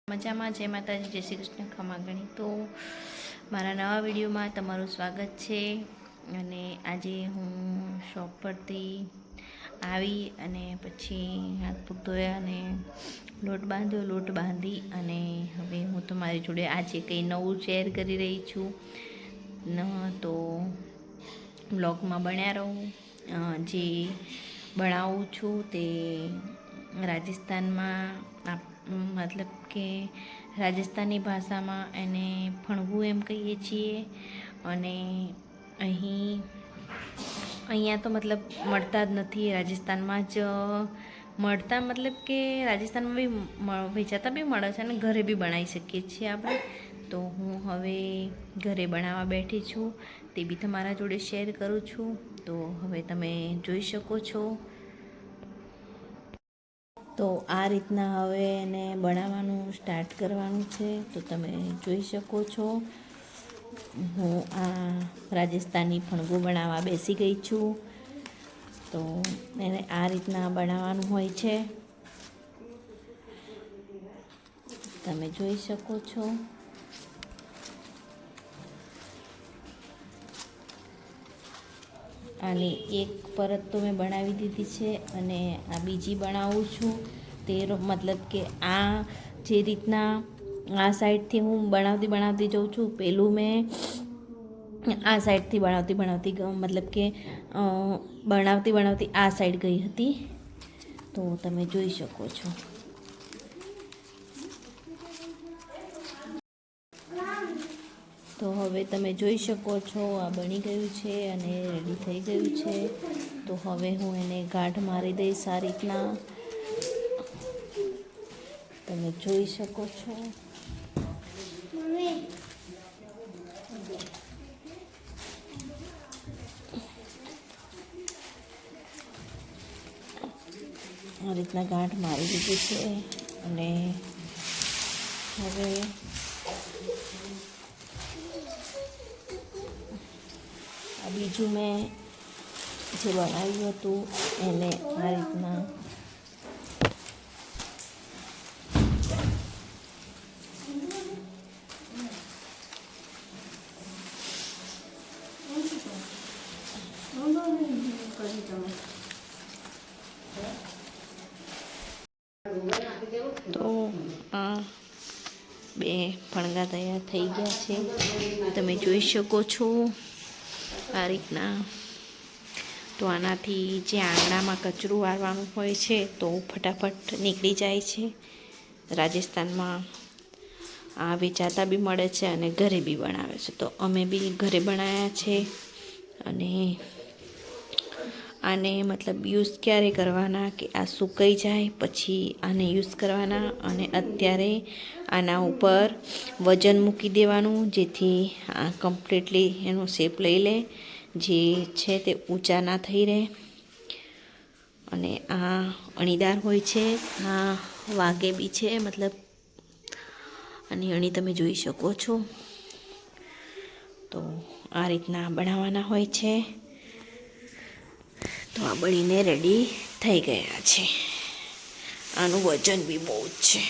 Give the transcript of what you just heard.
મજામાં જય માતાજી, જય શ્રી કૃષ્ણ, ખમાગણી। તો મારા નવા વિડીયોમાં તમારું સ્વાગત છે। અને આજે હું શોપ પરથી આવી અને પછી હાથ પગ ધોયા અને લોટ બાંધી અને હવે હું તમારી જોડે આજે કંઈ નવું શેર કરી રહી છું। તો બ્લોગમાં બન્યા રહો। જે બનાવું છું તે રાજસ્થાનમાં મતલબ કે રાજસ્થાની ભાષામાં એને ફણગું એમ કહીએ છીએ। અને અહીંયા તો મતલબ મળતા જ નથી, રાજસ્થાનમાં જ મળતા, મતલબ કે રાજસ્થાનમાં બી વેચાતા બી મળે છે અને ઘરે બી બનાવી શકીએ છીએ આપણે। તો હું હવે ઘરે બનાવવા બેઠી છું, તે બી તમારા જોડે શેર કરું છું। તો હવે તમે જોઈ શકો છો। તો આ રીતના હવે એને બનાવવાનું સ્ટાર્ટ કરવાનું છે। તો તમે જોઈ શકો છો, હું આ રાજસ્થાની ફણગું બનાવવા બેસી ગઈ છું। તો એને આ રીતના બનાવવાનું હોય છે, તમે જોઈ શકો છો। આની એક પરત તો મેં બનાવી દીધી છે અને આ બીજી બનાવું છું। તે મતલબ કે આ જે રીતના આ સાઈડથી હું બનાવતી જાઉં છું, પેલું મેં આ સાઈડથી બનાવતી મતલબ કે બનાવતી આ સાઈડ ગઈ હતી। તો તમે જોઈ શકો છો। તો હવે તમે જોઈ શકો છો, આ બની ગયું છે અને રેડી થઈ ગયું છે। તો હવે હું એને ગાંઠ મારી દઈશ આ રીતના, તમે જોઈ શકો છો। આ રીતના ગાંઠ મારી દીધી છે અને હવે આ બીજું મેં જે બનાવ્યું હતું એને આ રીતના તો આ બે ફણગા તૈયાર થઈ ગયા છે, તમે જોઈ શકો છો આ રીતના। તો આનાથી જે આંગણામાં કચરું વાળવાનું હોય છે તો ફટાફટ નીકળી જાય છે। રાજસ્થાનમાં આ વેચાતા બી મળે છે અને ઘરે બી બનાવે છે। તો અમે બી ઘરે બનાવ્યા છે અને આને મતલબ યુઝ ક્યારે કરવાના કે આ સુકાઈ જાય પછી આને યુઝ કરવાના। અને અત્યારે આના ઉપર વજન મૂકી દેવાનું, જેથી આ કમ્પ્લીટલી એનો શેપ લઈ લે, જે છે તે ઊંચા ના થઈ રહે। અને આ અણીદાર હોય છે, આ વાગે બી છે, મતલબ આની અણી તમે જોઈ શકો છો। તો આ રીતના બનાવવાના હોય છે। તો આ બનીને રેડી થઈ ગયા છે। આનું વજન બી બહુ જ છે।